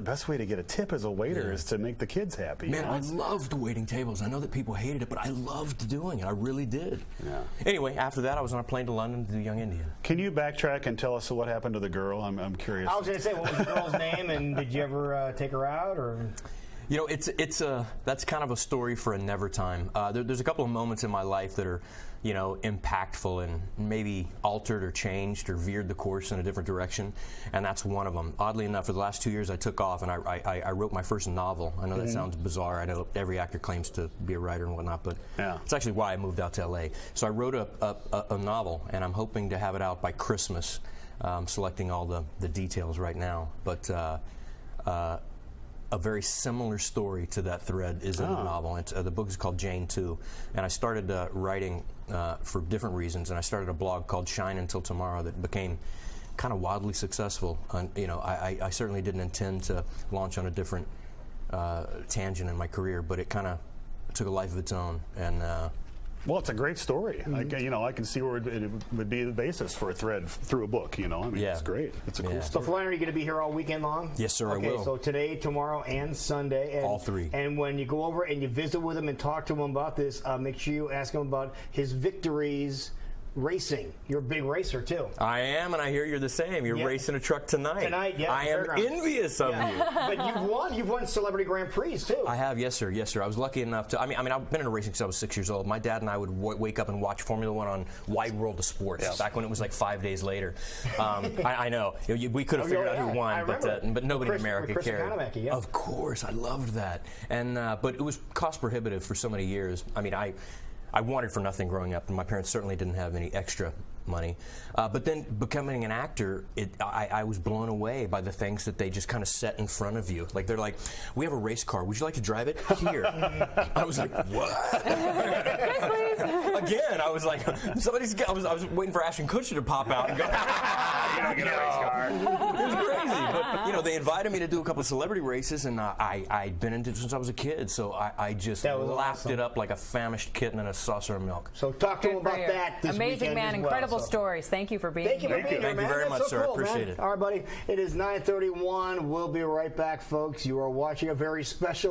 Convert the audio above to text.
The best way to get a tip as a waiter is to make the kids happy. Man, I loved waiting tables. I know that people hated it, but I loved doing it. I really did. Yeah. Anyway, after that, I was on a plane to London to do Young Indian. Can you backtrack and tell us what happened to the girl? I'm curious. I was going to say, what was the girl's name, and did you ever take her out, or? You know, that's kind of a story for a never time. There's a couple of moments in my life that are, you know, impactful and maybe altered or changed or veered the course in a different direction, and that's one of them. Oddly enough, for the last 2 years, I took off and I wrote my first novel. I know that sounds bizarre. I know every actor claims to be a writer and whatnot, but it's actually why I moved out to L.A. So I wrote a novel, and I'm hoping to have it out by Christmas. Selecting all the details right now, but a very similar story to that thread is in the novel. The book is called Jane 2, and I started writing for different reasons, and I started a blog called Shine Until Tomorrow that became kind of wildly successful. You know, I certainly didn't intend to launch on a different tangent in my career, but it kind of took a life of its own, and well, it's a great story. You know, I can see where it would be the basis for a thread through a book. You know, I mean, it's great. It's a cool story. So, Flanery, you going to be here all weekend long? Yes, sir. I will. Okay, so today, tomorrow, and Sunday. And, all three. And when you go over and you visit with him and talk to him about this, make sure you ask him about his victories. Racing. You're a big racer, too. I am, and I hear you're the same. You're racing a truck tonight. I am envious of you. But you've won Celebrity Grand Prix, too. I have, yes, sir. Yes, sir. I was lucky enough to, I mean, I've been in racing since I was 6 years old. My dad and I would wake up and watch Formula One on Wide World of Sports, back when it was like 5 days later. I know. We could have figured out who won, but nobody in America cared. Of course. I loved that. And but it was cost prohibitive for so many years. I mean, I wanted for nothing growing up, and my parents certainly didn't have any extra money. But then becoming an actor, I was blown away by the things that they just kind of set in front of you. Like, they're like, we have a race car. Would you like to drive it? Here. I was like, what? Again, I was like, I was waiting for Ashton Kutcher to pop out and go, you don't get a race car. It was crazy. But, you know, they invited me to do a couple of celebrity races, and I'd been into it since I was a kid, so I just lapped it up like a famished kitten in a saucer of milk. So talk to him about that this amazing man, incredible stories. Thank you for being here. Thank you very much, sir. Appreciate it. All right, buddy. It is 9:31. We'll be right back, folks. You are watching a very special